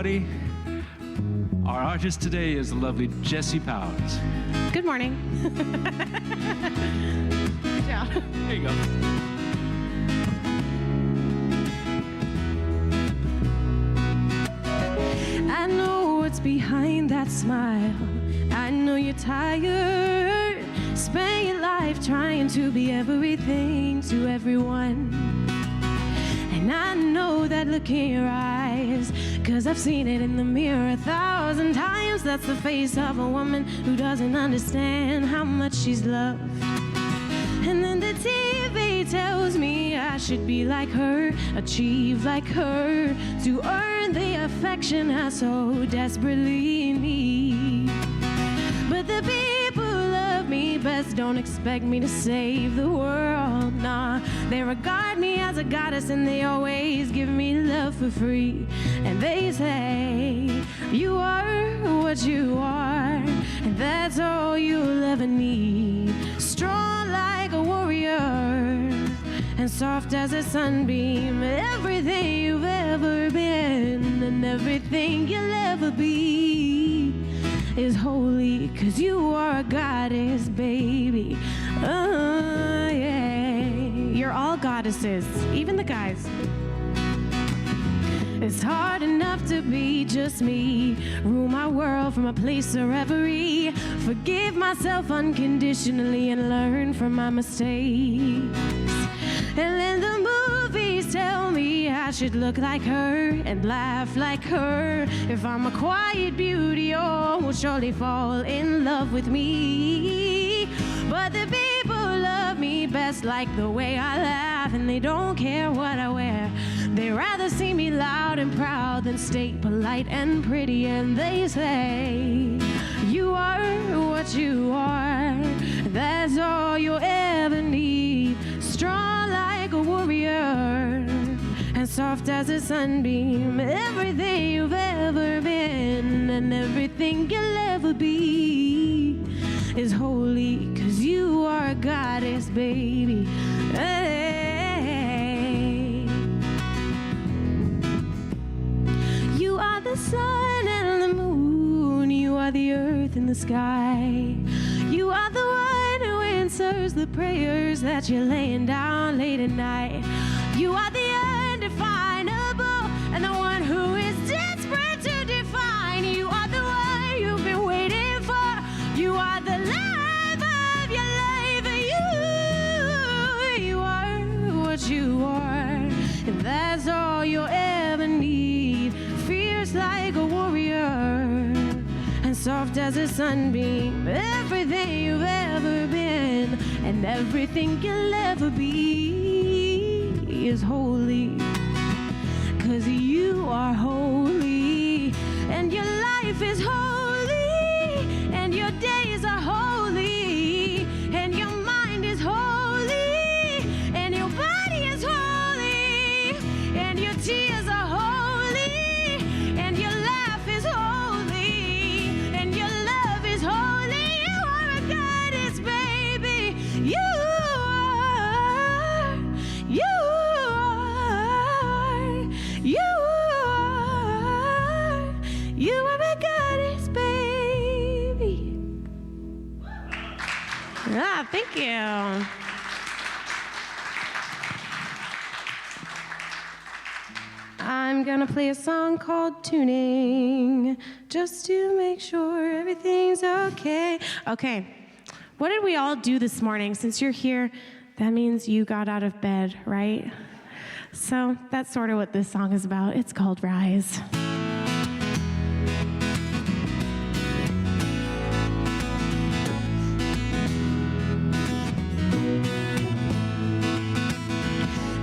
everybody. Our artist today is the lovely Jessie Powers. Good morning. Good job. There you go. I know what's behind that smile. I know you're tired. Spend your life trying to be everything to everyone. And I know that look in your eyes, 'cause I've seen it in the mirror 1,000 times. That's the face of a woman who doesn't understand how much she's loved. And then the TV tells me I should be like her, achieve like her, to earn the affection I so desperately need. But the people who love me best don't expect me to save the world, nah. They regard me as a goddess and they always give me love for free. And they say, you are what you are, and that's all you'll ever need. Strong like a warrior, and soft as a sunbeam. Everything you've ever been, and everything you'll ever be, is holy, 'cause you are a goddess, baby. Yeah. You're all goddesses, even the guys. It's hard enough to be just me, rule my world from a place of reverie, forgive myself unconditionally and learn from my mistakes. And then the movies tell me I should look like her and laugh like her. If I'm a quiet beauty, oh, will surely fall in love with me. But the people love me best like the way I laugh, and they don't care what I wear. They rather see me loud and proud than state polite and pretty. And they say, you are what you are, that's all you'll ever need. Strong like a warrior, and soft as a sunbeam. Everything you've ever been, and everything you'll ever be, is holy, 'cause you are a goddess, baby. Hey. You are the sun and the moon, you are the earth and the sky. You are the one who answers the prayers that you're laying down late at night. You are the undefinable, and the one who is desperate to define. You are the one you've been waiting for. You are the love of your life. You are what you are, and that's all you'll ever need. Fierce like a warrior, and soft as a sunbeam. Everything you've ever been, and everything you'll ever be, is holy, 'cause you are holy, and your life is holy, and your days are holy, and your mind is holy, and your body is holy, and your tears are holy, and your laugh is holy, and your love is holy. You are a goddess, baby. You are, you are, you are, you are a goddess, baby. Ah, thank you. I'm gonna play a song called Tuning, just to make sure everything's okay. Okay, what did we all do this morning? Since you're here, that means you got out of bed, right? So that's sort of what this song is about. It's called Rise.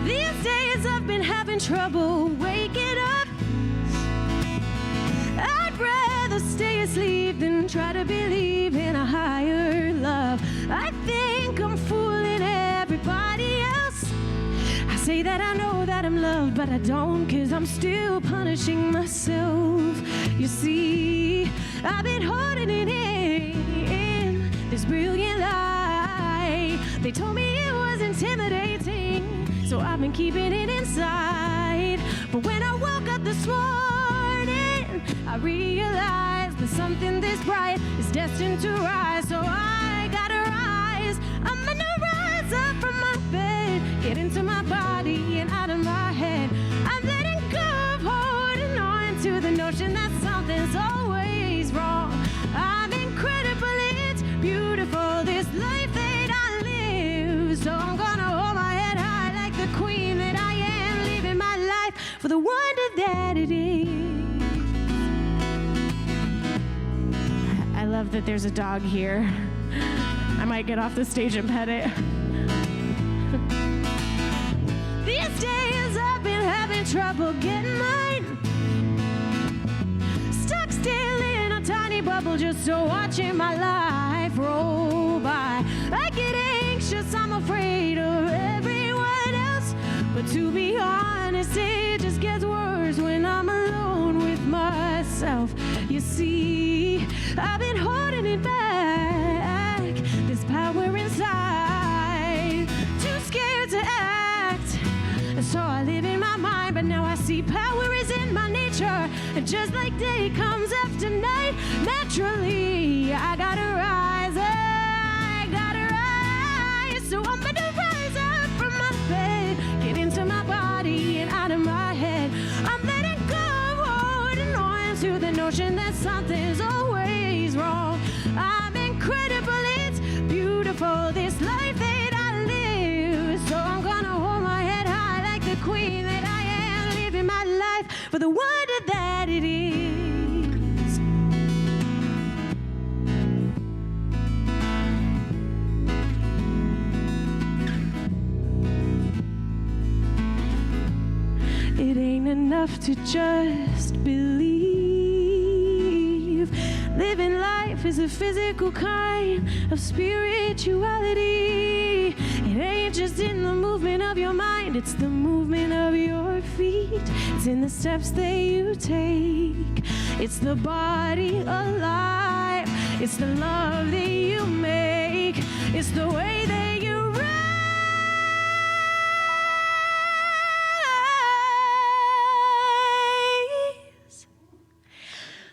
These days I've been having trouble waking up. I'd rather stay asleep than try to believe in a higher love. I think I'm fooling everybody else. I say that I know that I'm loved, but I don't, 'cause I'm still punishing myself. You see, I've been holding it in, this brilliant lie. They told me it was intimidating, so I've been keeping it inside. But when I woke up this morning, I realize that something this bright is destined to rise. So I gotta rise. I'm gonna rise up from my bed, get into my body and out of my head. I'm letting go of holding on to the notion that something's always wrong. I'm incredible, it's beautiful, this life that I live. So I'm gonna hold my head high like the queen that I am, living my life for the wonder that it is. I love that there's a dog here. I might get off the stage and pet it. These days I've been having trouble getting mine. Stuck still in a tiny bubble, just so watching my life roll by. I get anxious, I'm afraid of everyone else. But to be honest, it just gets worse when I'm alone with myself. You see, I've been holding it back, this power inside, too scared to act. So I live in my mind, but now I see power is in my nature. And just like day comes after night, naturally I gotta rise, I gotta rise. So I'm gonna rise up from my bed, get into my body and out of my head. I'm letting go of holding on to the notion that something's always wrong. I'm incredible, it's beautiful, this life that I live. So I'm gonna hold my head high like the queen that I am, living my life for the wonder that it is. It ain't enough to just believe. Living life is a physical kind of spirituality. It ain't just in the movement of your mind, it's the movement of your feet. It's in the steps that you take. It's the body alive. It's the love that you make. It's the way that you rise.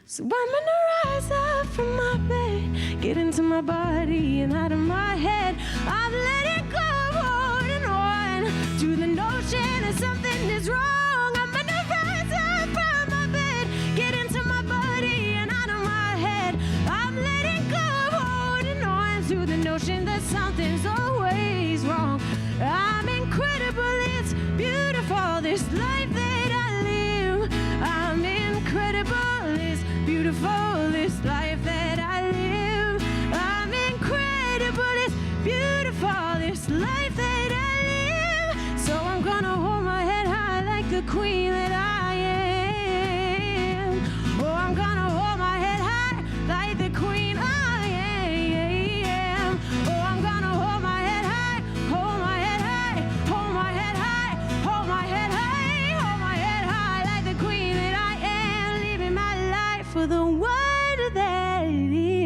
So I'm gonna rise up from my bed, get into my body and out of my head. I'm letting go of holding on to the notion that something is wrong. I'm gonna rise up from my bed, get into my body and out of my head. I'm letting go of holding on to the notion that something's always wrong. I'm incredible, it's beautiful, this life that I live. I'm incredible, it's beautiful, this life that I live. I'm incredible, it's beautiful, this life that I live. So I'm gonna hold my head high like the queen that I am. Oh, I'm gonna hold my head high like the queen I am. Oh, I'm gonna hold my head high, hold my head high, hold my head high, hold my head high, hold my head high like the queen that I am, living my life for the wonder that it is.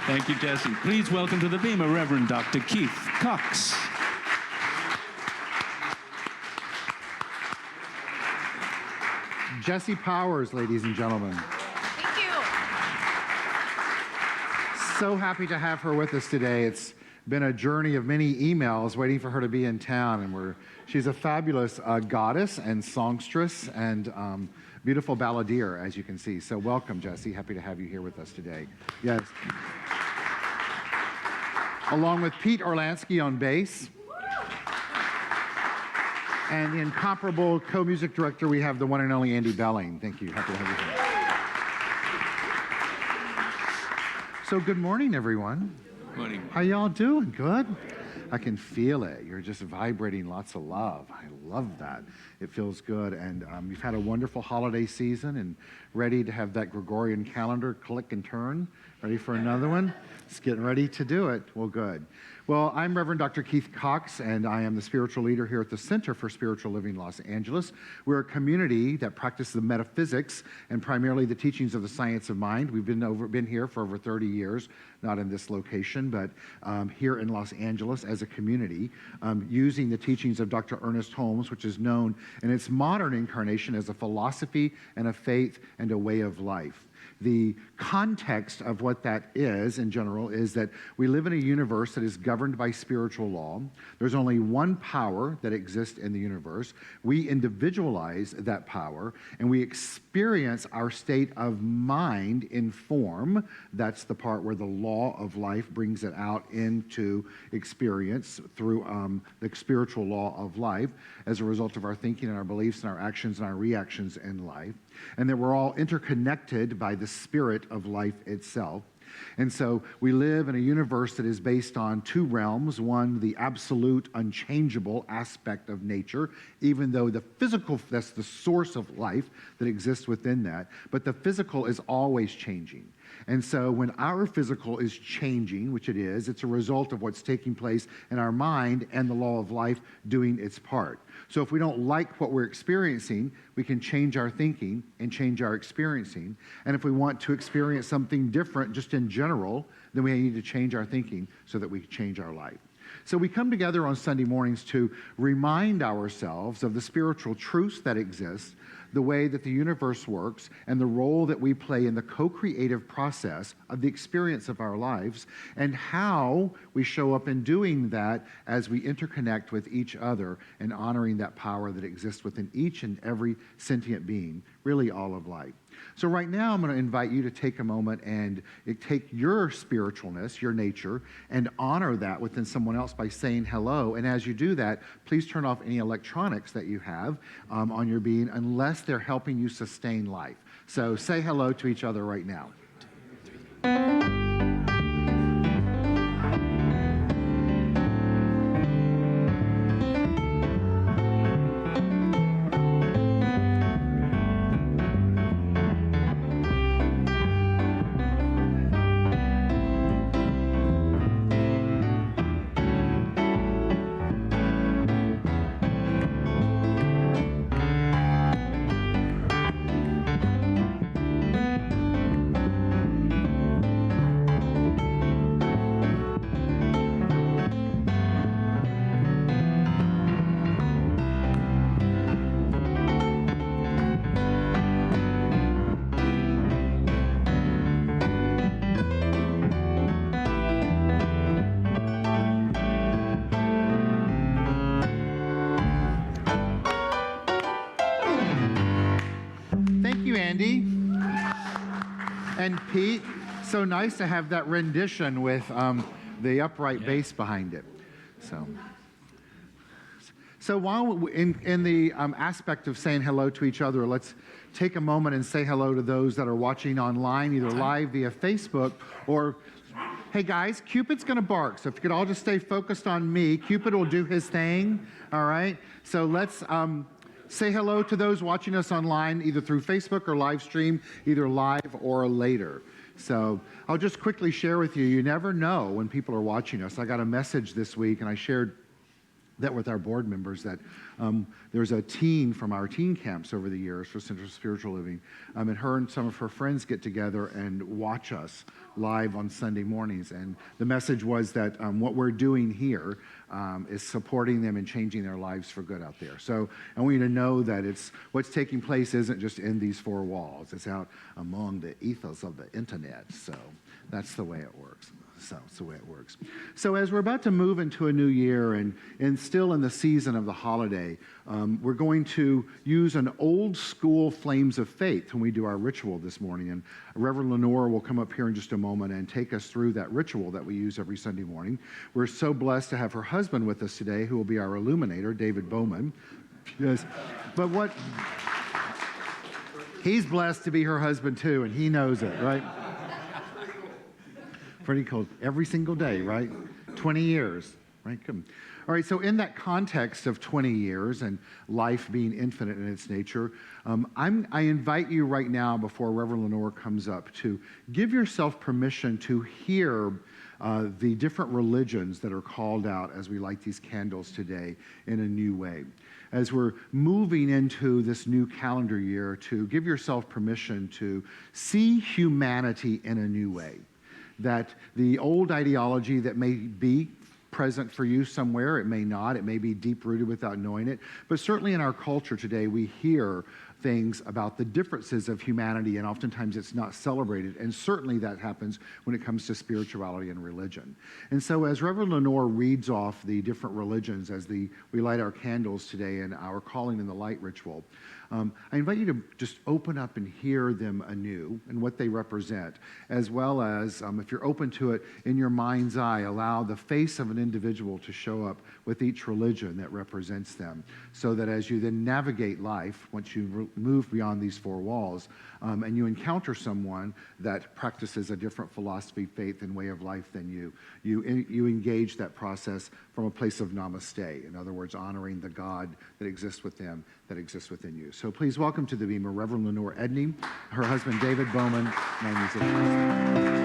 Thank you, Jesse. Please welcome to the Bema Reverend Dr. Keith Cox. Jesse Powers, ladies and gentlemen. Thank you. So happy to have her with us today. It's been a journey of many emails waiting for her to be in town, and she's a fabulous goddess and songstress and beautiful balladeer, as you can see. So welcome, Jesse. Happy to have you here with us today. Yes. Along with Pete Orlansky on bass. And the incomparable co-music director, we have the one and only Andy Belling. Thank you. Happy to have you here. So good morning, everyone. Good morning. How y'all doing? Good? I can feel it. You're just vibrating lots of love. I love that. It feels good. And you've had a wonderful holiday season and ready to have that Gregorian calendar click and turn. Ready for another one? It's getting ready to do it. Well, good. Well, I'm Reverend Dr. Keith Cox, and I am the spiritual leader here at the Center for Spiritual Living Los Angeles. We're a community that practices the metaphysics and primarily the teachings of the science of mind. We've been here for over 30 years, not in this location, but here in Los Angeles as a community, using the teachings of Dr. Ernest Holmes, which is known in its modern incarnation as a philosophy and a faith and a way of life. The context of what that is, in general, is that we live in a universe that is governed by spiritual law. There's only one power that exists in the universe. We individualize that power, and we experience our state of mind in form. That's the part where the law of life brings it out into experience through the spiritual law of life as a result of our thinking and our beliefs and our actions and our reactions in life. And that we're all interconnected by the spirit of life itself. And so we live in a universe that is based on two realms. One, the absolute, unchangeable aspect of nature, even though the physical, that's the source of life that exists within that. But the physical is always changing. And so when our physical is changing, which it is, it's a result of what's taking place in our mind and the law of life doing its part. So if we don't like what we're experiencing, we can change our thinking and change our experiencing. And if we want to experience something different just in general, then we need to change our thinking so that we can change our life. So we come together on Sunday mornings to remind ourselves of the spiritual truths that exist, the way that the universe works, and the role that we play in the co-creative process of the experience of our lives, and how we show up in doing that as we interconnect with each other and honoring that power that exists within each and every sentient being, really all of life. So right now, I'm going to invite you to take a moment and take your spiritualness, your nature, and honor that within someone else by saying hello. And as you do that, please turn off any electronics that you have on your being unless they're helping you sustain life. So say hello to each other right now. Andy and Pete, so nice to have that rendition with the upright bass behind it. So while in the aspect of saying hello to each other, let's take a moment and say hello to those that are watching online, either live via Facebook or, hey guys, Cupid's going to bark. So if you could all just stay focused on me, Cupid will do his thing, all right? So let's say hello to those watching us online, either through Facebook or live stream, either live or later. So I'll just quickly share with you, you never know when people are watching us. I got a message this week, and I shared that with our board members, that there's a teen from our teen camps over the years for Center for Spiritual Living, and her and some of her friends get together and watch us live on Sunday mornings. And the message was that what we're doing here is supporting them and changing their lives for good out there. So I want you to know that it's what's taking place isn't just in these four walls. It's out among the ethos of the internet. So that's the way it works. So it's the way it works. So as we're about to move into a new year and still in the season of the holiday, we're going to use an old school Flames of Faith when we do our ritual this morning. And Reverend Lenore will come up here in just a moment and take us through that ritual that we use every Sunday morning. We're so blessed to have her husband with us today, who will be our illuminator, David Bowman. Yes. But what... He's blessed to be her husband too, and he knows it, right? Pretty cool. Every single day, right? 20 years, right? Come. All right, so in that context of 20 years and life being infinite in its nature, I invite you right now, before Reverend Lenore comes up, to give yourself permission to hear the different religions that are called out as we light these candles today in a new way. As we're moving into this new calendar year, to give yourself permission to see humanity in a new way. That the old ideology that may be present for you somewhere, it may not, it may be deep-rooted without knowing it, but certainly in our culture today, we hear things about the differences of humanity, and oftentimes it's not celebrated, and certainly that happens when it comes to spirituality and religion. And so as Reverend Lenore reads off the different religions as we light our candles today in our Calling in the Light ritual, I invite you to just open up and hear them anew and what they represent, as well as, if you're open to it, in your mind's eye, allow the face of an individual to show up with each religion that represents them, so that as you then navigate life, once you move beyond these four walls, and you encounter someone that practices a different philosophy, faith, and way of life than you engage that process from a place of namaste. In other words, honoring the God that exists with them, that exists within you. So please welcome to the Beamer Reverend Lenore Edney, her husband David Bowman, and our musicians.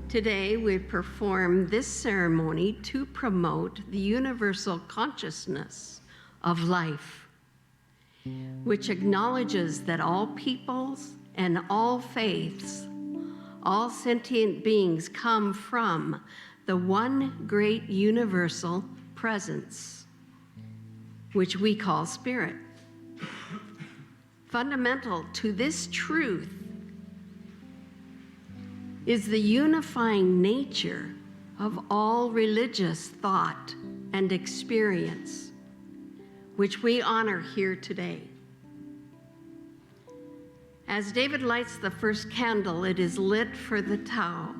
Today, we perform this ceremony to promote the universal consciousness of life, which acknowledges that all peoples and all faiths, all sentient beings come from the one great universal presence, which we call spirit. Fundamental to this truth is the unifying nature of all religious thought and experience, which we honor here today. As David lights the first candle, it is lit for the Tao,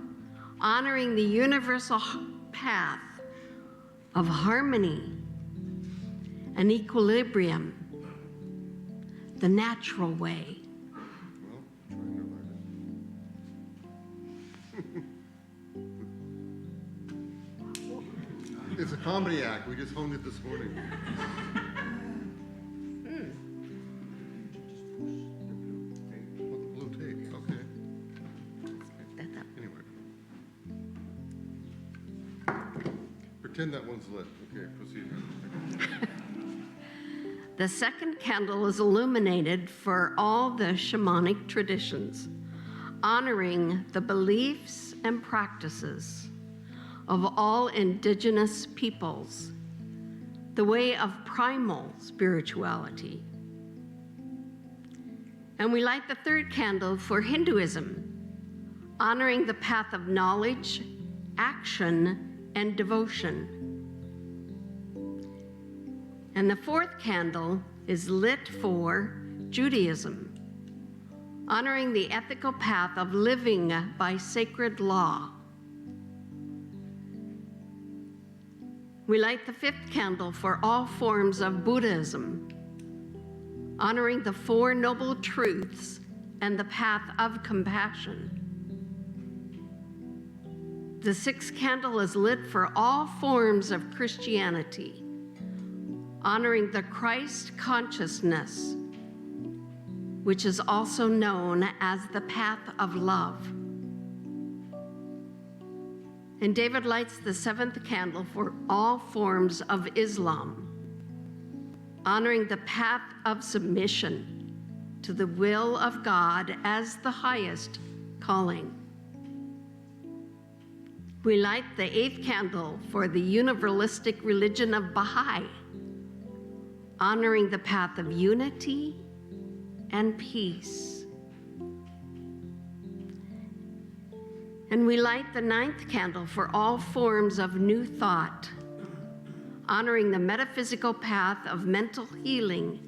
honoring the universal path of harmony and equilibrium, the natural way. It's a comedy act. We just honed it this morning. Blue tape. Okay. Anyway. Pretend that one's lit. Okay, proceed. The second candle is illuminated for all the shamanic traditions, honoring the beliefs and practices of all indigenous peoples, the way of primal spirituality. And we light the third candle for Hinduism, honoring the path of knowledge, action, and devotion. And the fourth candle is lit for Judaism, honoring the ethical path of living by sacred law. We light the fifth candle for all forms of Buddhism, honoring the Four Noble Truths and the path of compassion. The sixth candle is lit for all forms of Christianity, honoring the Christ consciousness, which is also known as the path of love. And David lights the seventh candle for all forms of Islam, honoring the path of submission to the will of God as the highest calling. We light the eighth candle for the universalistic religion of Baha'i, honoring the path of unity and peace. And we light the ninth candle for all forms of new thought, honoring the metaphysical path of mental healing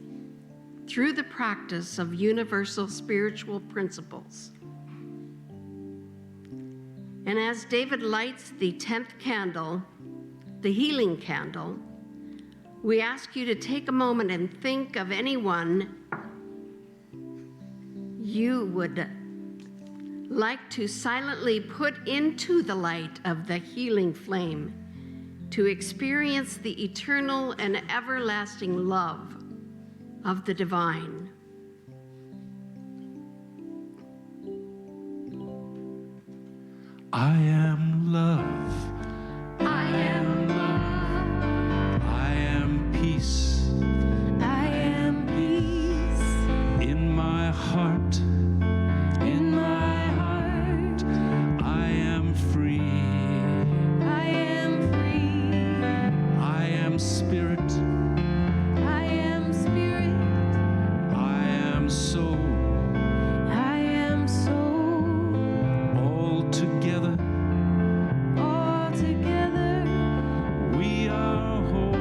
through the practice of universal spiritual principles. And as David lights the 10th candle, the healing candle, we ask you to take a moment and think of anyone you would like to silently put into the light of the healing flame to experience the eternal and everlasting love of the divine. I am love. I am love. I am peace. I am peace. In my heart. In my heart, I am free. I am free. I am spirit. I am spirit. I am soul. I am soul. All together. All together, We are whole.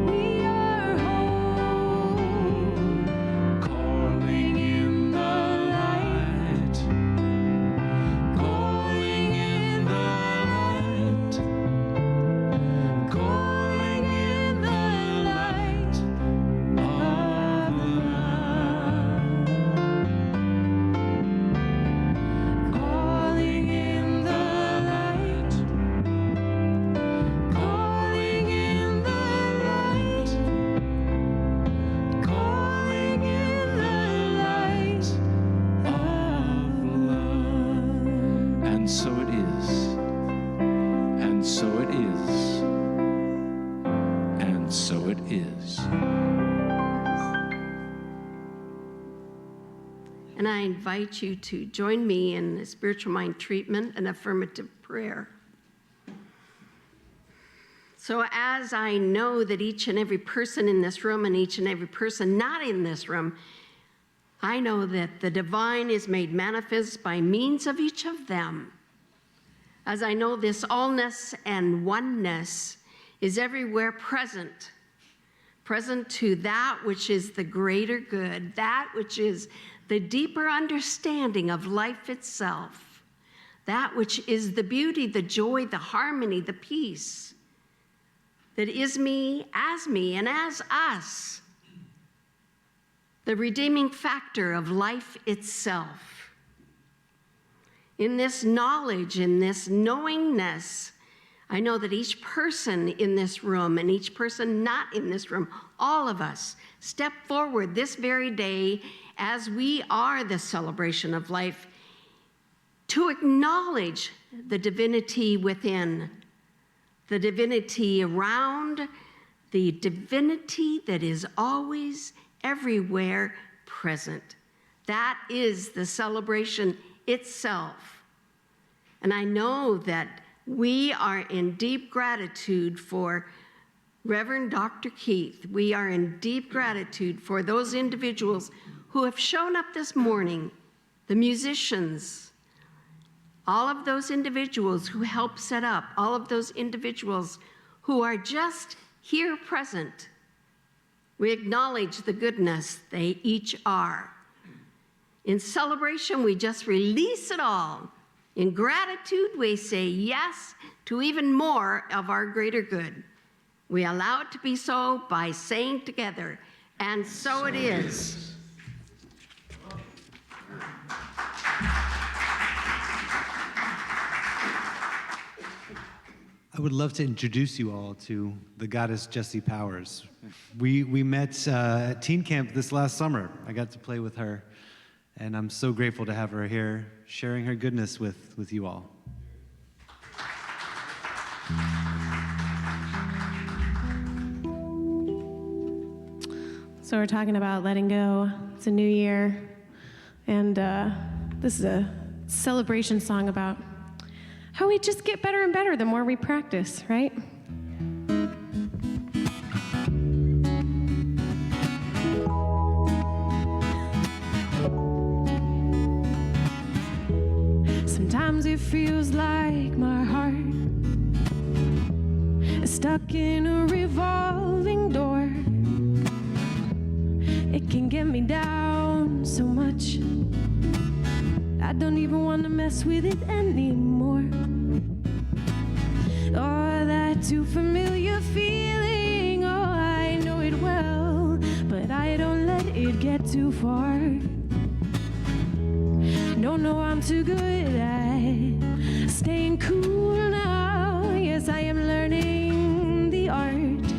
we are whole. Calling in the light. Calling in the light. Calling in the light of love. Calling in the light. Calling in the light. Calling in the light of love. And so it is. And so it is. And so it is. And I invite you to join me in the spiritual mind treatment and affirmative prayer. So as I know that each and every person in this room and each and every person not in this room, I know that the divine is made manifest by means of each of them. As I know this allness and oneness is everywhere present, present to that which is the greater good, that which is the deeper understanding of life itself, that which is the beauty, the joy, the harmony, the peace that is me, and as us, the redeeming factor of life itself. In this knowledge, in this knowingness, I know that each person in this room and each person not in this room, all of us, step forward this very day as we are the celebration of life to acknowledge the divinity within, the divinity around, the divinity that is always everywhere present. That is the celebration itself. And I know that we are in deep gratitude for Reverend Dr. Keith. We are in deep gratitude for those individuals who have shown up this morning, the musicians, all of those individuals who helped set up, all of those individuals who are just here present. We acknowledge the goodness they each are. In celebration, we just release it all. In gratitude, we say yes to even more of our greater good. We allow it to be so by saying together, and so it is. I would love to introduce you all to the goddess Jessie Powers. We met at teen camp this last summer. I got to play with her, and I'm so grateful to have her here, sharing her goodness with you all. So we're talking about letting go. It's a new year, and this is a celebration song about how we just get better and better the more we practice, right? Sometimes it feels like my heart is stuck in a revolving door. It can get me down so much. I don't even want to mess with it anymore. Oh, that too familiar feeling, oh, I know it well, but I don't let it get too far. No, I'm too good at staying cool now. Yes, I am learning the art,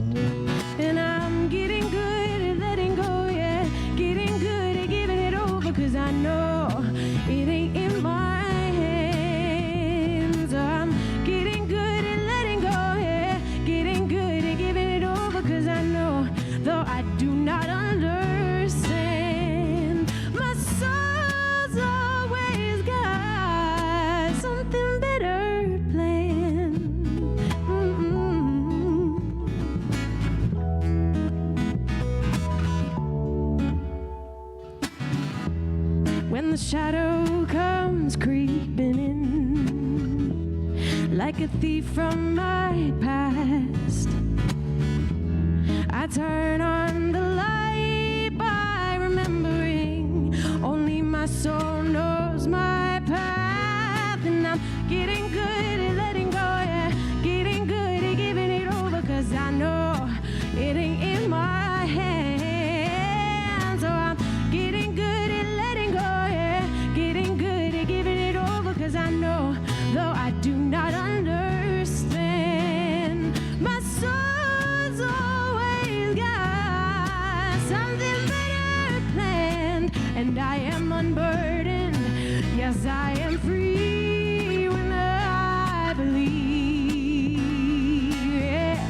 and I'm getting good at letting go, yeah, getting good at giving it over, 'cause I know it ain't in my hands. I'm getting good at letting go, yeah, getting good at giving it over, 'cause I know, though I do not understand, my soul's always got something better planned. When the shadow comes creeping in like a thief from my past, I turn on the light by remembering only my soul knows my path. And I'm getting good at letting go, yeah, getting good at giving it over, 'cause I know it ain't in my hands. So I'm getting good at letting go, yeah, getting good at giving it over, 'cause I know, though I do not understand, my soul's always got something better planned. And I am unburdened, yes, I am free when I believe, yeah.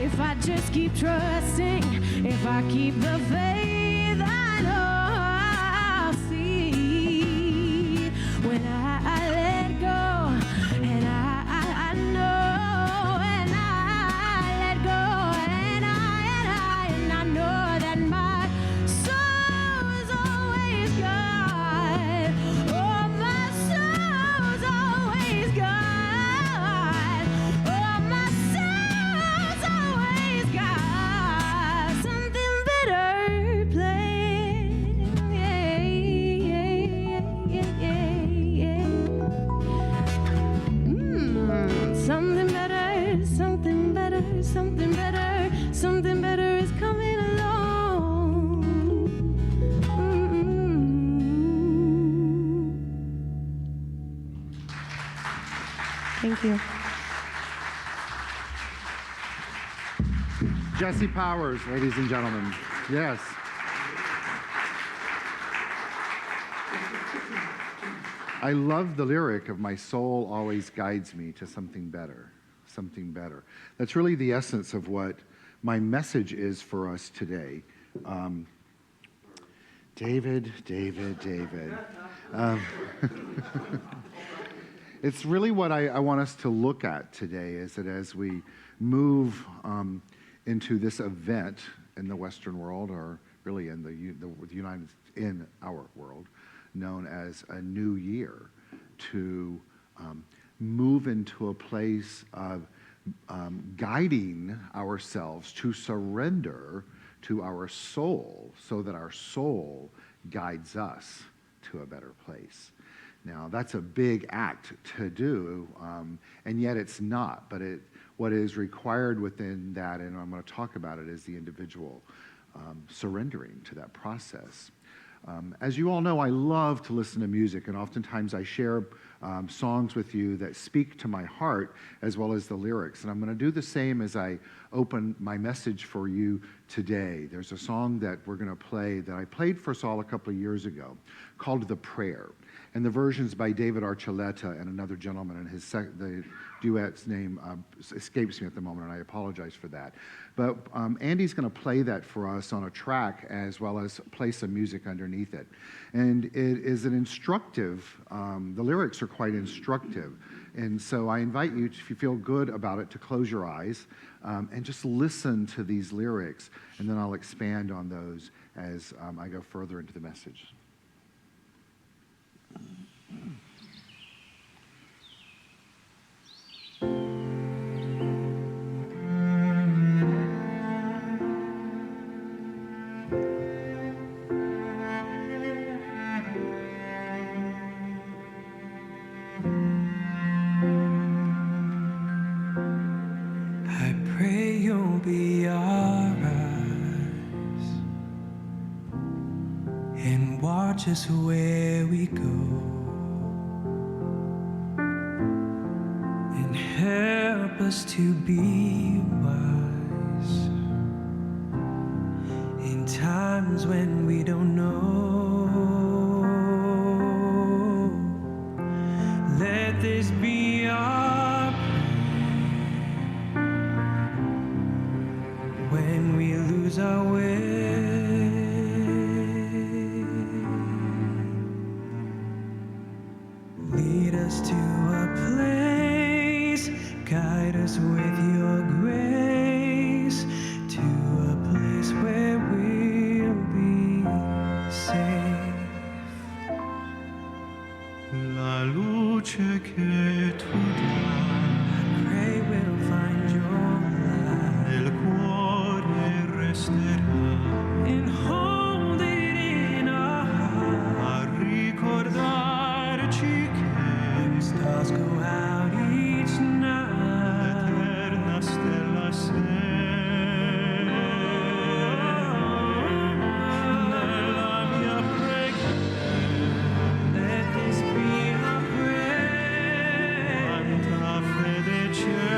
If I just keep trusting, if I keep the faith, I know I'll see when I let go. And I know, and I let go, and I know that my soul's always God. Oh, my soul's always God. Oh, my soul's always got something better planned. Yeah, yeah, yeah, yeah, yeah. Something better, something better, something better, something better is coming along. Thank you. Jesse Powers, ladies and gentlemen. Yes. I love the lyric of "my soul always guides me to something better, something better." That's really the essence of what my message is for us today. David. It's really what I want us to look at today, is that as we move into this event in the Western world, or really in in our world, known as a new year, to move into a place of guiding ourselves to surrender to our soul, so that our soul guides us to a better place. Now, that's a big act to do, and yet it's not. But what is required within that, and I'm going to talk about it, is the individual surrendering to that process. As you all know, I love to listen to music, and oftentimes I share songs with you that speak to my heart, as well as the lyrics. And I'm going to do the same as I open my message for you today. There's a song that we're going to play that I played for Saul a couple of years ago, called "The Prayer." And the version's by David Archuleta and another gentleman, and the duet's name escapes me at the moment, and I apologize for that. But Andy's going to play that for us on a track, as well as play some music underneath it. And it is an instructive, the lyrics are quite instructive. And so I invite you, if you feel good about it, to close your eyes and just listen to these lyrics, and then I'll expand on those as I go further into the message. watch us where we go, and help us to be wise in times when we don't know. Let this be our prayer when we lose our way. Lead us to a place, guide us with your grace, to a place where we'll be safe. La luce che tu dai Pray we'll find your light nel cuore resterà and hold it in our heart. a ricordarci che Stars go out each night. l'eterna stella sei. Nella mia preghiera Let this be our prayer. quanta fede c'è.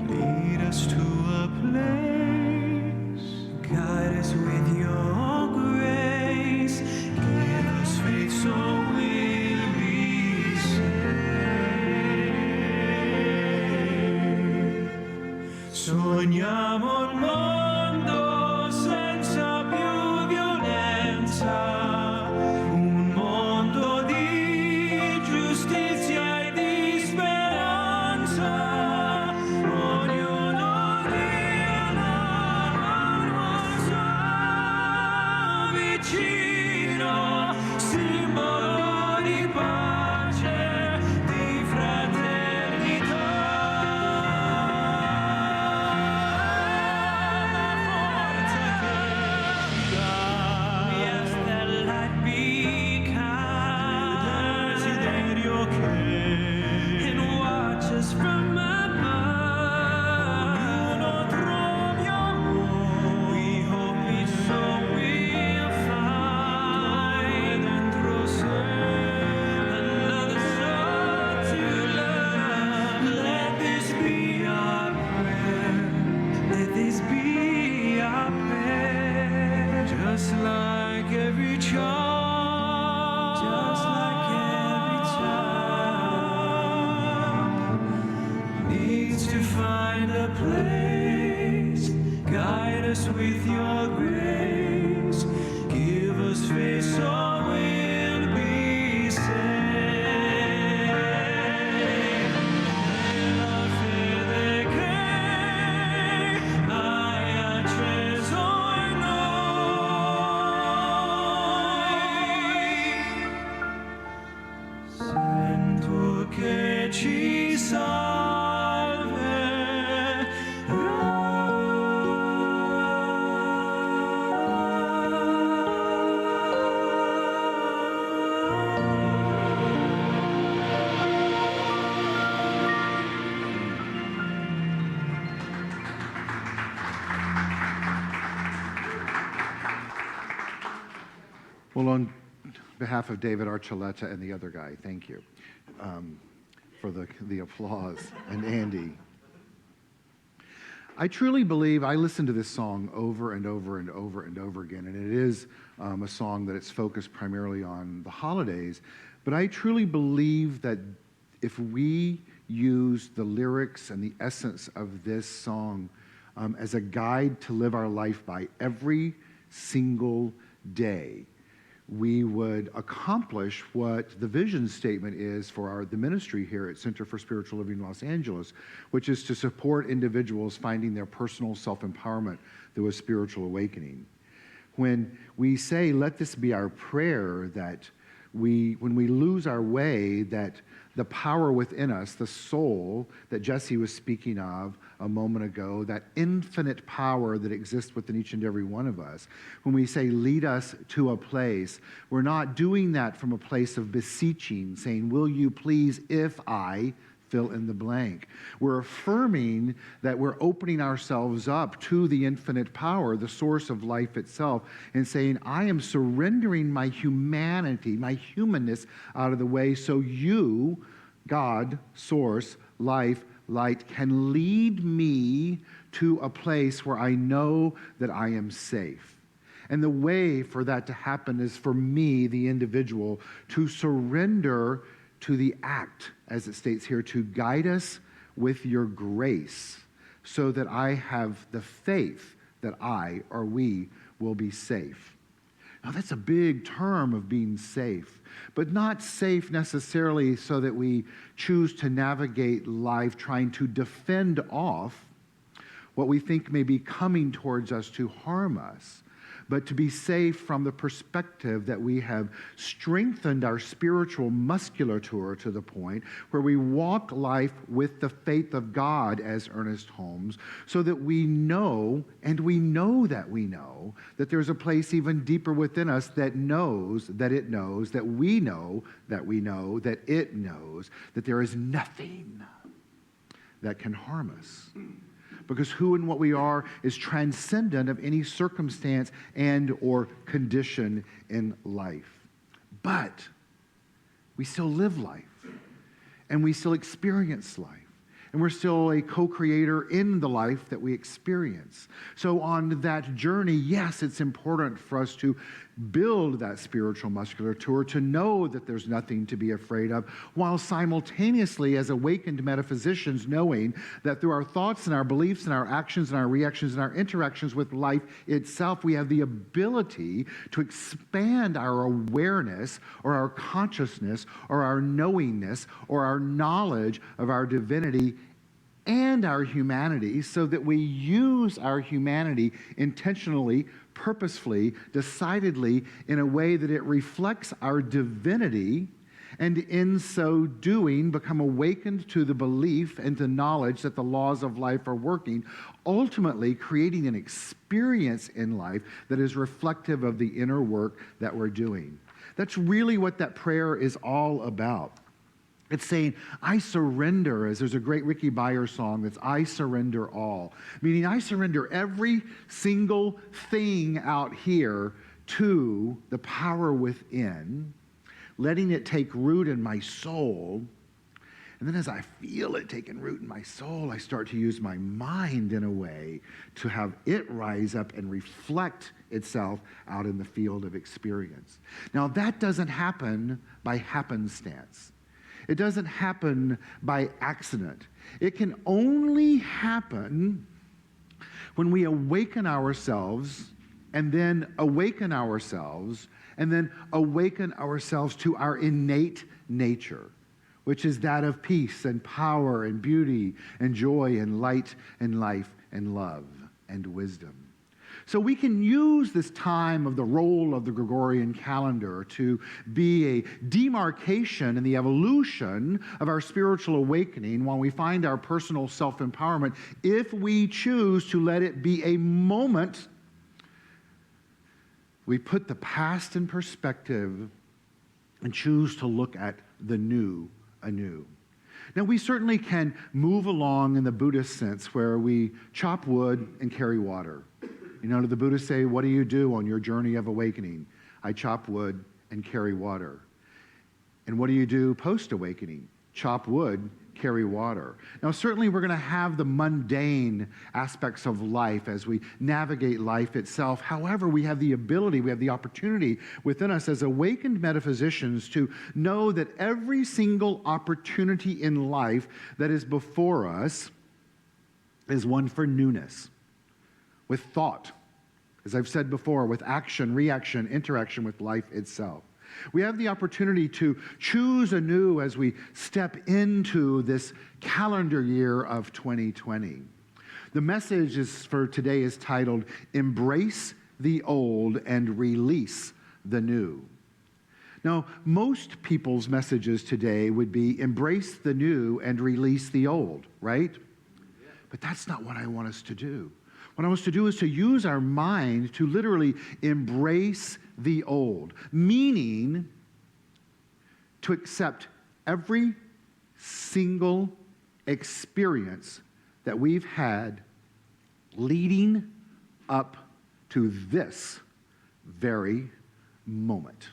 Lead us to a place, Guide us with your grace. Give us faith so we'll be saved. Sogniamo un mondo senza più violenza, un mondo di giustizia e di speranza. Ognuno dia la mano sua vicino, simbolo di pace, di fraternità. Forza che dà. Yes, that light be kind. desiderio che And watch us from above. ognuno trovi amore. We hope each soul will find dentro sé another soul to love. Let this be our prayer. Let this be our prayer. Just like every child. Just like every child needs to find a place. Guide us with your grace. Give us faith so we'll be saved. Nella fede che hai acceso in noi. Sento che ci Well, on behalf of David Archuleta and the other guy, thank you for the applause, and Andy. I truly believe, I listen to this song over and over and over and over again, and it is a song that it's focused primarily on the holidays, but I truly believe that if we use the lyrics and the essence of this song as a guide to live our life by every single day, we would accomplish what the vision statement is for the ministry here at Center for Spiritual Living Los Angeles, which is to support individuals finding their personal self-empowerment through a spiritual awakening. When we say, let this be our prayer, that when we lose our way, that the power within us, the soul that Jesse was speaking of a moment ago, that infinite power that exists within each and every one of us, when we say, lead us to a place, we're not doing that from a place of beseeching, saying, will you please, if I fill in the blank. We're affirming that we're opening ourselves up to the infinite power, the source of life itself, and saying, I am surrendering my humanity, my humanness out of the way so you, God, source, life, light, can lead me to a place where I know that I am safe. And the way for that to happen is for me, the individual, to surrender to the act, as it states here, to guide us with your grace so that I have the faith that I or we will be safe. Now, that's a big term of being safe, but not safe necessarily so that we choose to navigate life trying to defend off what we think may be coming towards us to harm us, but to be safe from the perspective that we have strengthened our spiritual musculature to the point where we walk life with the faith of God, as Ernest Holmes, so that we know, and we know that there's a place even deeper within us that knows, that it knows, that we know, that we know, that it knows, that there is nothing that can harm us. Because who and what we are is transcendent of any circumstance and or condition in life. But we still live life, and we still experience life, and we're still a co-creator in the life that we experience. So on that journey, yes, it's important for us to build that spiritual musculature, to know that there's nothing to be afraid of, while simultaneously, as awakened metaphysicians, knowing that through our thoughts and our beliefs and our actions and our reactions and our interactions with life itself, we have the ability to expand our awareness or our consciousness or our knowingness or our knowledge of our divinity and our humanity, so that we use our humanity intentionally, purposefully, decidedly, in a way that it reflects our divinity, and in so doing become awakened to the belief and the knowledge that the laws of life are working, ultimately creating an experience in life that is reflective of the inner work that we're doing. That's really what that prayer is all about. It's saying, I surrender, as there's a great Ricky Byers song that's I surrender all. Meaning I surrender every single thing out here to the power within, letting it take root in my soul. And then as I feel it taking root in my soul, I start to use my mind in a way to have it rise up and reflect itself out in the field of experience. Now, that doesn't happen by happenstance. It doesn't happen by accident. It can only happen when we awaken ourselves and then awaken ourselves and then awaken ourselves to our innate nature, which is that of peace and power and beauty and joy and light and life and love and wisdom. So we can use this time of the roll of the Gregorian calendar to be a demarcation in the evolution of our spiritual awakening while we find our personal self-empowerment, if we choose to let it be a moment. We put the past in perspective and choose to look at the new anew. Now, we certainly can move along in the Buddhist sense where we chop wood and carry water. You know, the Buddhists say, what do you do on your journey of awakening? I chop wood and carry water. And what do you do post-awakening? Chop wood, carry water. Now, certainly we're going to have the mundane aspects of life as we navigate life itself. However, we have the ability, we have the opportunity within us as awakened metaphysicians to know that every single opportunity in life that is before us is one for newness. With thought, as I've said before, with action, reaction, interaction with life itself. We have the opportunity to choose anew as we step into this calendar year of 2020. The message for today is titled, Embrace the Old and Release the New. Now, most people's messages today would be embrace the new and release the old, right? But that's not what I want us to do. What I want us to do is to use our mind to literally embrace the old, meaning to accept every single experience that we've had leading up to this very moment.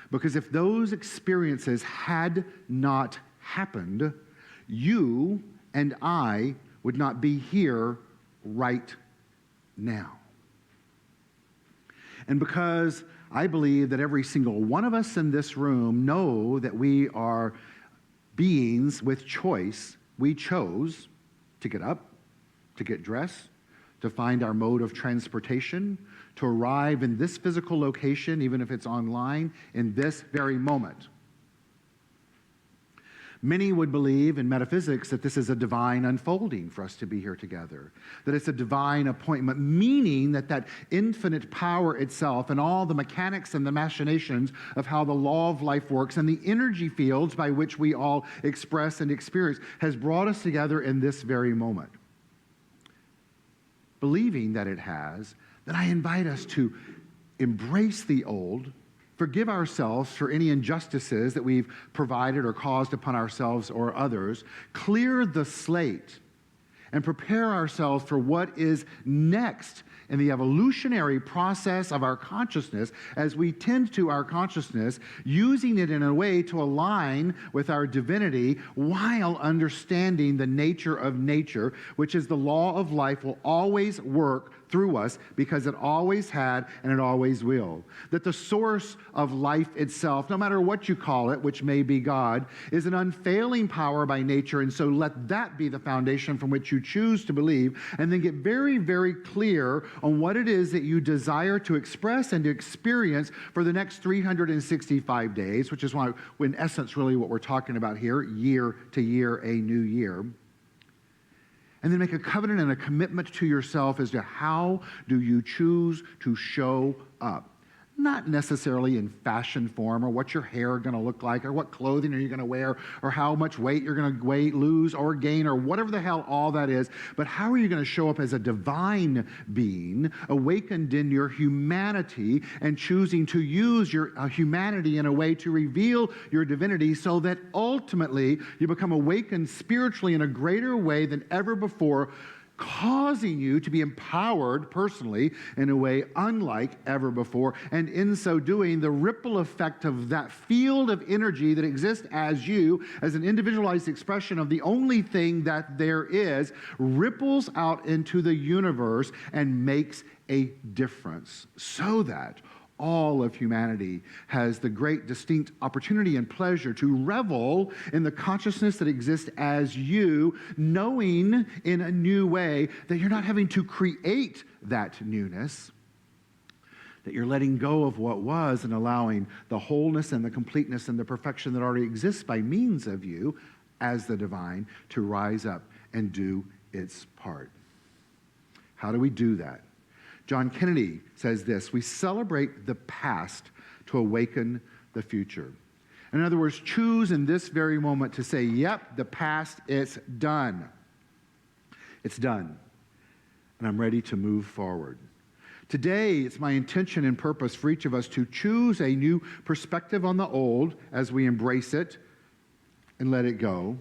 Because if those experiences had not happened, you and I would not be here right now. And because I believe that every single one of us in this room know that we are beings with choice, we chose to get up, to get dressed, to find our mode of transportation, to arrive in this physical location, even if it's online, in this very moment. Many would believe in metaphysics that this is a divine unfolding for us to be here together, that it's a divine appointment, meaning that that infinite power itself and all the mechanics and the machinations of how the law of life works and the energy fields by which we all express and experience has brought us together in this very moment. Believing that it has, then I invite us to embrace the old, forgive ourselves for any injustices that we've provided or caused upon ourselves or others, clear the slate, and prepare ourselves for what is next in the evolutionary process of our consciousness as we tend to our consciousness, using it in a way to align with our divinity while understanding the nature of nature, which is the law of life will always work through us because it always had and it always will. That the source of life itself, no matter what you call it, which may be God, is an unfailing power by nature, and so let that be the foundation from which you choose to believe, and then get very, very clear on what it is that you desire to express and to experience for the next 365 days, which is why, in essence, really what we're talking about here, year to year, a new year. And then make a covenant and a commitment to yourself as to how do you choose to show up. Not necessarily in fashion form or what your hair is going to look like or what clothing are you going to wear or how much weight you're going to lose or gain or whatever the hell all that is, but how are you going to show up as a divine being awakened in your humanity and choosing to use your humanity in a way to reveal your divinity so that ultimately you become awakened spiritually in a greater way than ever before, causing you to be empowered personally in a way unlike ever before. And in so doing, the ripple effect of that field of energy that exists as you, as an individualized expression of the only thing that there is, ripples out into the universe and makes a difference so that all of humanity has the great distinct opportunity and pleasure to revel in the consciousness that exists as you, knowing in a new way that you're not having to create that newness, that you're letting go of what was and allowing the wholeness and the completeness and the perfection that already exists by means of you as the divine to rise up and do its part. How do we do that? John Kennedy says this: we celebrate the past to awaken the future. In other words, choose in this very moment to say, yep, the past, it's done. It's done. And I'm ready to move forward. Today, it's my intention and purpose for each of us to choose a new perspective on the old as we embrace it and let it go.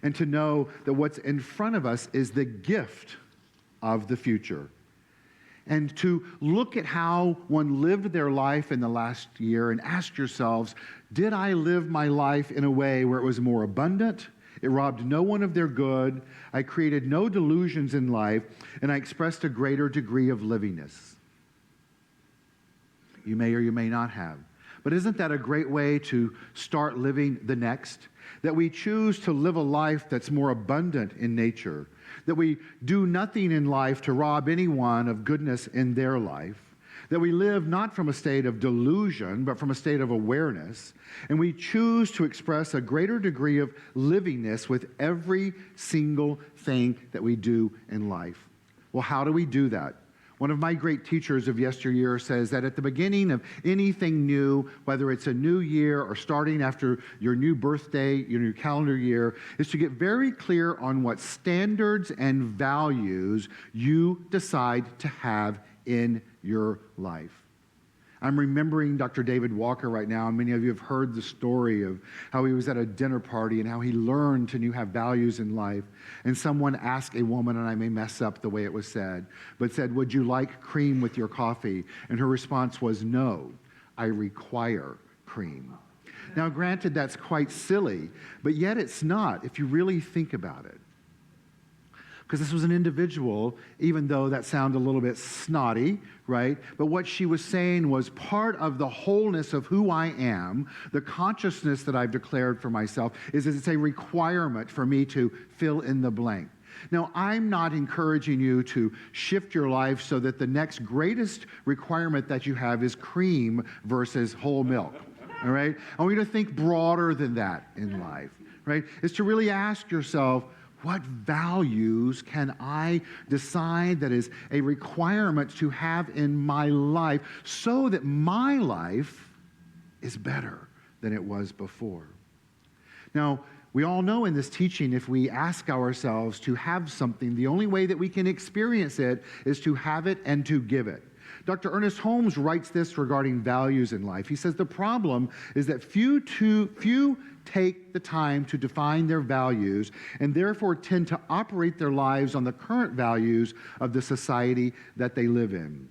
And to know that what's in front of us is the gift of the future. And to look at how one lived their life in the last year and ask yourselves, did I live my life in a way where it was more abundant? It robbed no one of their good. I created no delusions in life, and I expressed a greater degree of livingness. You may or you may not have. But isn't that a great way to start living the next? That we choose to live a life that's more abundant in nature. That we do nothing in life to rob anyone of goodness in their life. That we live not from a state of delusion, but from a state of awareness. And we choose to express a greater degree of livingness with every single thing that we do in life. Well, how do we do that? One of my great teachers of yesteryear says that at the beginning of anything new, whether it's a new year or starting after your new birthday, your new calendar year, is to get very clear on what standards and values you decide to have in your life. I'm remembering Dr. David Walker right now, and many of you have heard the story of how he was at a dinner party and how he learned to have values in life. And someone asked a woman, and I may mess up the way it was said, but said, "Would you like cream with your coffee?" And her response was, "No, I require cream." Now, granted, that's quite silly, but yet it's not if you really think about it. Because this was an individual, even though that sounded a little bit snotty, right? But what she was saying was part of the wholeness of who I am, the consciousness that I've declared for myself, is it's a requirement for me to fill in the blank. Now, I'm not encouraging you to shift your life so that the next greatest requirement that you have is cream versus whole milk, all right? I want you to think broader than that in life, right? Is to really ask yourself, what values can I decide that is a requirement to have in my life so that my life is better than it was before? Now, we all know in this teaching, if we ask ourselves to have something, the only way that we can experience it is to have it and to give it. Dr. Ernest Holmes writes this regarding values in life. He says, the problem is that few take the time to define their values and therefore tend to operate their lives on the current values of the society that they live in.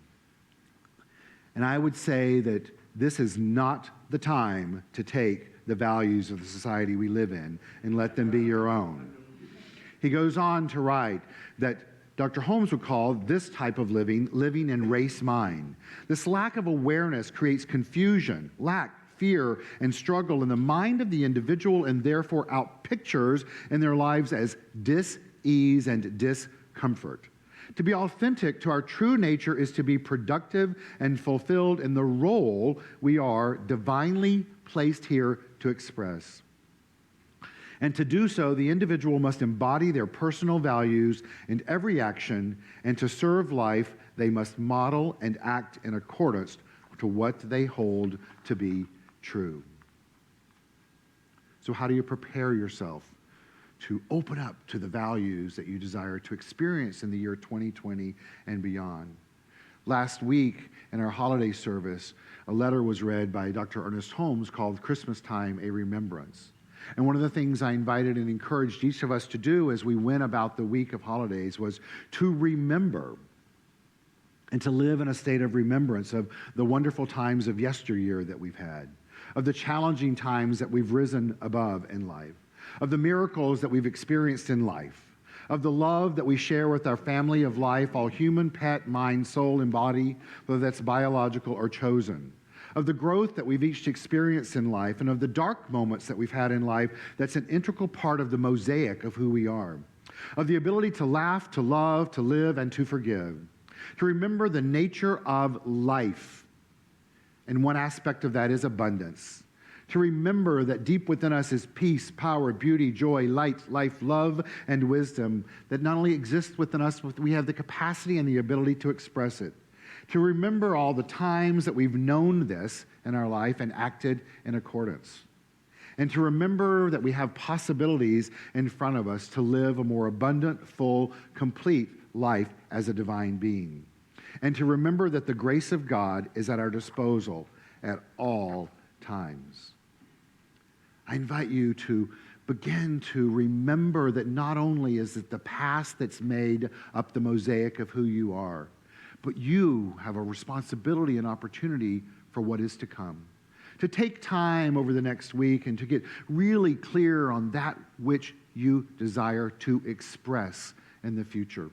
And I would say that this is not the time to take the values of the society we live in and let them be your own. He goes on to write that Dr. Holmes would call this type of living in race mind. This lack of awareness creates confusion, lack, fear, and struggle in the mind of the individual and therefore outpictures in their lives as dis-ease and discomfort. To be authentic to our true nature is to be productive and fulfilled in the role we are divinely placed here to express. And to do so, the individual must embody their personal values in every action, and to serve life, they must model and act in accordance to what they hold to be true. So how do you prepare yourself to open up to the values that you desire to experience in the year 2020 and beyond? Last week in our holiday service, a letter was read by Dr. Ernest Holmes called Christmas Time, a Remembrance. And one of the things I invited and encouraged each of us to do as we went about the week of holidays was to remember and to live in a state of remembrance of the wonderful times of yesteryear that we've had, of the challenging times that we've risen above in life, of the miracles that we've experienced in life, of the love that we share with our family of life, all human, pet, mind, soul, and body, whether that's biological or chosen, of the growth that we've each experienced in life, and of the dark moments that we've had in life that's an integral part of the mosaic of who we are, of the ability to laugh, to love, to live, and to forgive, to remember the nature of life, and one aspect of that is abundance, to remember that deep within us is peace, power, beauty, joy, light, life, love, and wisdom that not only exists within us, but we have the capacity and the ability to express it. To remember all the times that we've known this in our life and acted in accordance. And to remember that we have possibilities in front of us to live a more abundant, full, complete life as a divine being. And to remember that the grace of God is at our disposal at all times. I invite you to begin to remember that not only is it the past that's made up the mosaic of who you are, but you have a responsibility and opportunity for what is to come. To take time over the next week and to get really clear on that which you desire to express in the future.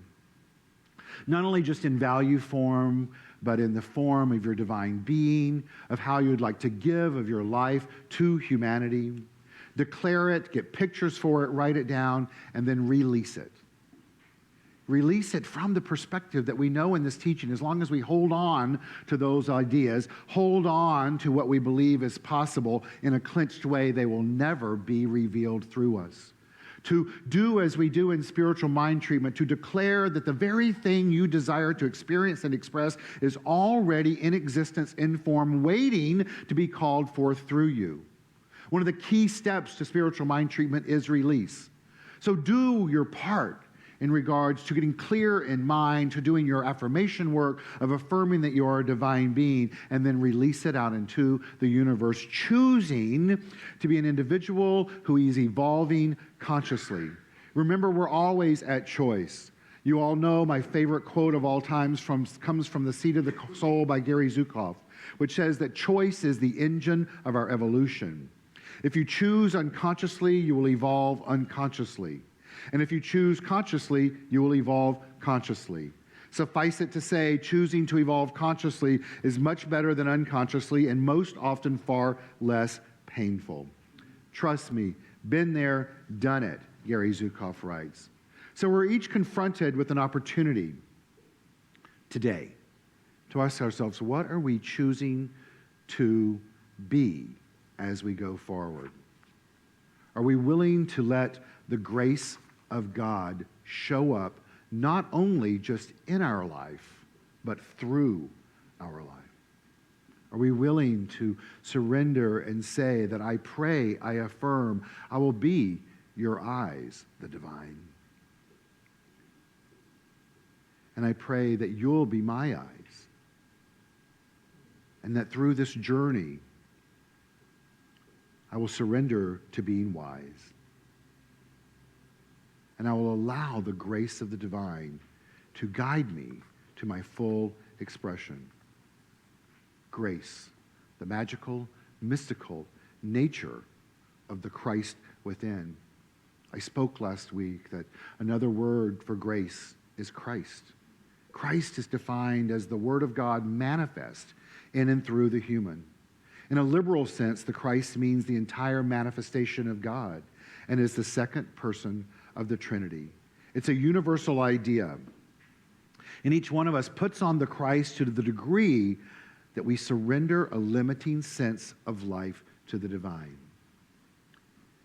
Not only just in value form, but in the form of your divine being, of how you would like to give of your life to humanity. Declare it, get pictures for it, write it down, and then release it. Release it from the perspective that we know in this teaching, as long as we hold on to those ideas, hold on to what we believe is possible in a clinched way, they will never be revealed through us. To do as we do in spiritual mind treatment, to declare that the very thing you desire to experience and express is already in existence, in form, waiting to be called forth through you. One of the key steps to spiritual mind treatment is release. So do your part in regards to getting clear in mind, to doing your affirmation work of affirming that you are a divine being, and then release it out into the universe, choosing to be an individual who is evolving consciously. Remember, we're always at choice. You all know my favorite quote of all times comes from The Seat of the Soul by Gary Zukav, which says that choice is the engine of our evolution. If you choose unconsciously, you will evolve unconsciously. And if you choose consciously, you will evolve consciously. Suffice it to say, choosing to evolve consciously is much better than unconsciously and most often far less painful. Trust me, been there, done it, Gary Zukav writes. So we're each confronted with an opportunity today to ask ourselves, what are we choosing to be as we go forward? Are we willing to let the grace of God show up not only just in our life, but through our life? Are we willing to surrender and say that I pray, I affirm, I will be your eyes, the divine. And I pray that you'll be my eyes. And that through this journey, I will surrender to being wise. And I will allow the grace of the divine to guide me to my full expression. Grace, the magical, mystical nature of the Christ within. I spoke last week that another word for grace is Christ. Christ is defined as the Word of God manifest in and through the human. In a liberal sense, the Christ means the entire manifestation of God and is the second person of the Trinity. It's a universal idea. And each one of us puts on the Christ to the degree that we surrender a limiting sense of life to the divine.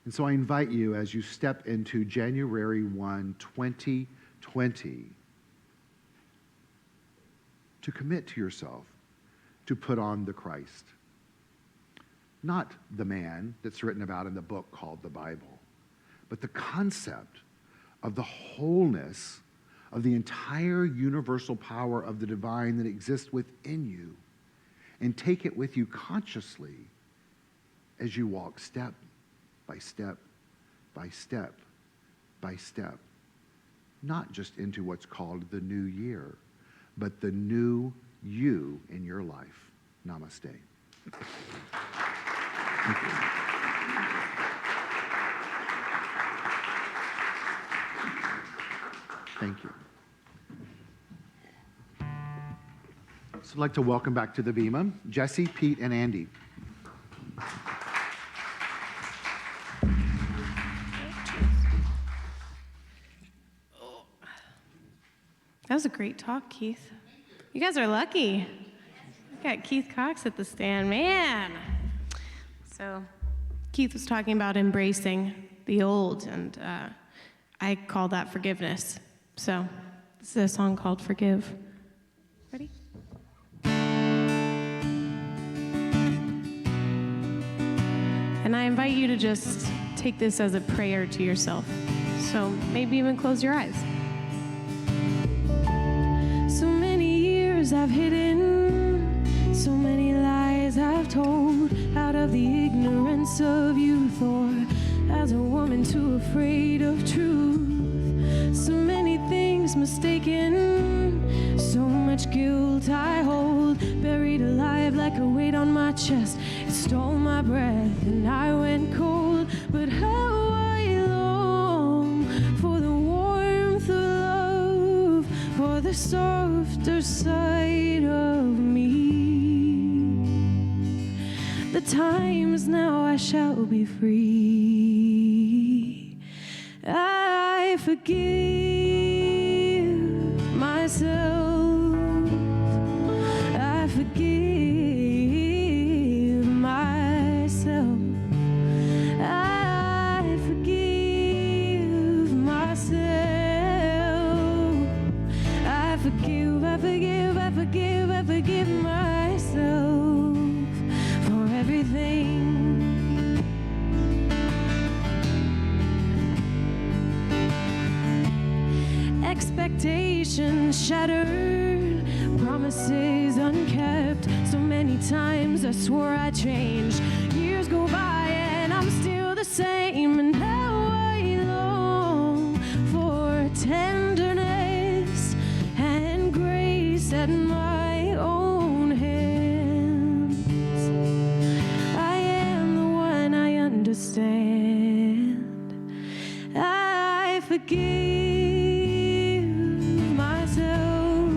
And so I invite you, as you step into January 1, 2020, to commit to yourself to put on the Christ. Not the man that's written about in the book called the Bible, but the concept of the wholeness of the entire universal power of the divine that exists within you, and take it with you consciously as you walk step by step by step by step, not just into what's called the new year, but the new you in your life. Namaste. Thank you. Thank you. So I'd like to welcome back to the Bema Jesse, Pete, and Andy. That was a great talk, Keith. You guys are lucky. We got Keith Cox at the stand, man. So Keith was talking about embracing the old, and I call that forgiveness. So this is a song called Forgive. Ready? And I invite you to just take this as a prayer to yourself. So maybe even close your eyes. So many years I've hidden, so many lies I've told, out of the ignorance of youth, or as a woman too afraid of truth. So many things mistaken, so much guilt I hold, buried alive like a weight on my chest. It stole my breath and I went cold, but how I long for the warmth of love, for the softer side of me. The time is now, I shall be free. I forgive myself. I forgive myself. I forgive myself. I forgive, I forgive, I forgive, I forgive myself for everything. expectations shattered, promises unkept. So many times I swore I'd change. Years go by and I'm still the same. And now I long for tenderness and grace at my own hands. I am the one, I understand. I forgive myself.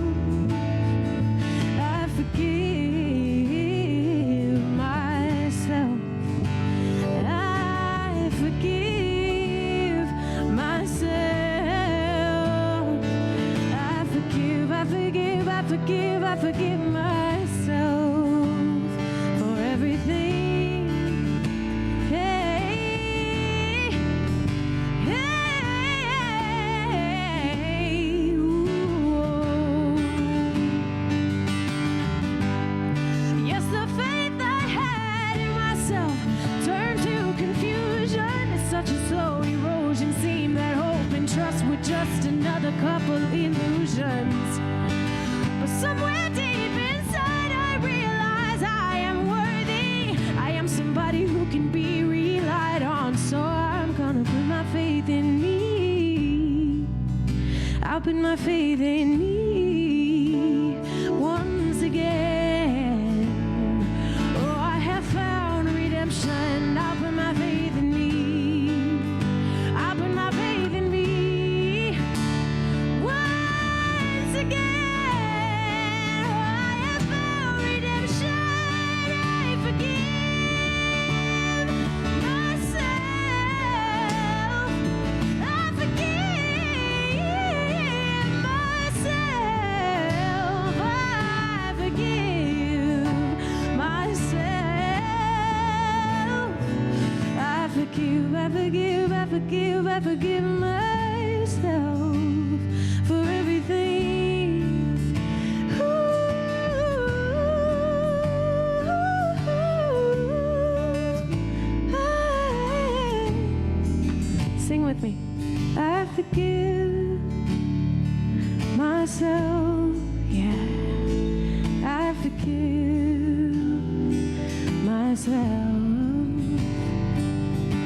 I forgive myself. I forgive myself. I forgive, I forgive, I forgive, I forgive myself for everything. Hey, hey, ooh. Yes, the faith I had in myself turned to confusion. It's such a slow erosion. Seemed that hope and trust were just another couple illusions. But somewhere deep inside I realize I am worthy. I am somebody who can be relied on. So I'm gonna put my faith in me. I'll put my faith in me once again. Oh, I have found redemption. I'll put my faith in me. I'll put my faith in me once again. Oh, I have found redemption. I forgive myself. I forgive myself. I forgive myself. I forgive, I forgive, I forgive, I forgive myself for everything. Sing with me. I forgive myself. Yeah. I forgive myself.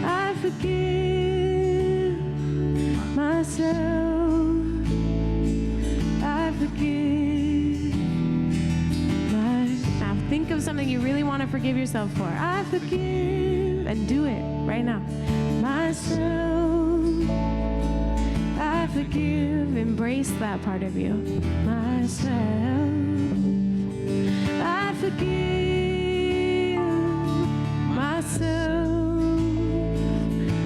I forgive myself. I forgive myself. Now think of something you really want to forgive yourself for. I forgive, and do it right now. Myself. I forgive. Embrace that part of you. Myself. I forgive myself.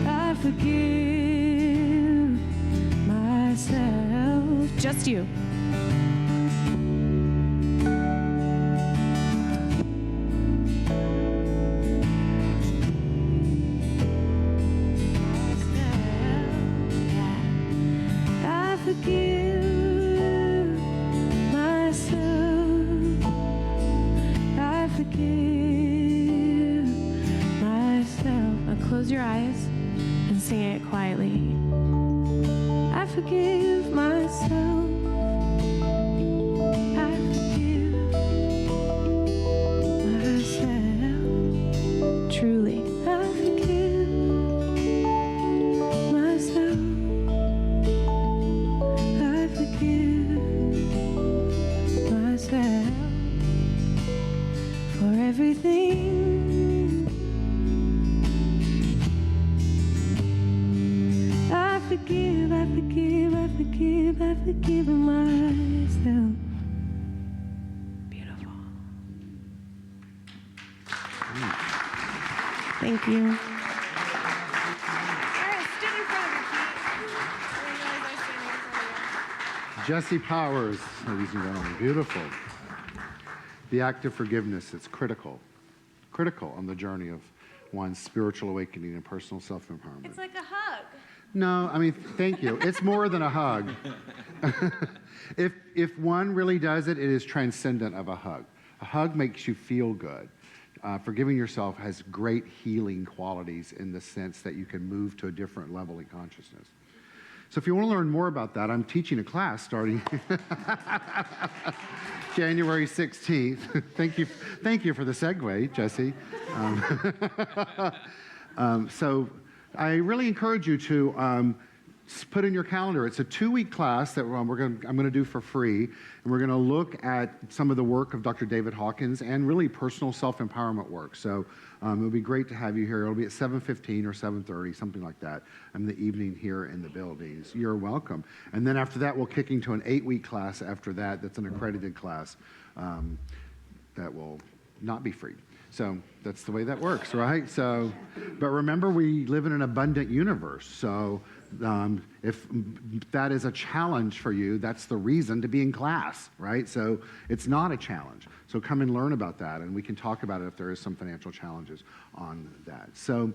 I forgive myself. Just you. I forgive myself. I forgive myself. Now close your eyes and sing it quietly. I forgive myself. I forgive myself. Truly, I forgive myself. I forgive myself for everything. I forgive, I forgive, I forgive, I forgive myself. Beautiful. Thank you. All right, stand in front of me, Pete. I didn't realize I was standing in front of you. Jesse Powers, ladies and gentlemen, beautiful. The act of forgiveness, it's critical on the journey of one's spiritual awakening and personal self-empowerment. It's like a hug. No, I mean, thank you. It's more than a hug. If one really does it, it is transcendent of a hug. A hug makes you feel good. Forgiving yourself has great healing qualities in the sense that you can move to a different level in consciousness. So if you want to learn more about that, I'm teaching a class starting January 16th. Thank you for the segue, Jesse. So I really encourage you to put in your calendar. It's a 2-week class that I'm going to do for free, and we're going to look at some of the work of Dr. David Hawkins and really personal self-empowerment work. So it'll be great to have you here. It'll be at 7:15 or 7:30, something like that, in the evening here in the buildings. You're welcome. And then after that, we'll kick into an 8-week class after that. That's an accredited class that will not be free. So that's the way that works, right? So, but remember, we live in an abundant universe. So if that is a challenge for you, that's the reason to be in class, right? So it's not a challenge. So come and learn about that, and we can talk about it if there is some financial challenges on that. So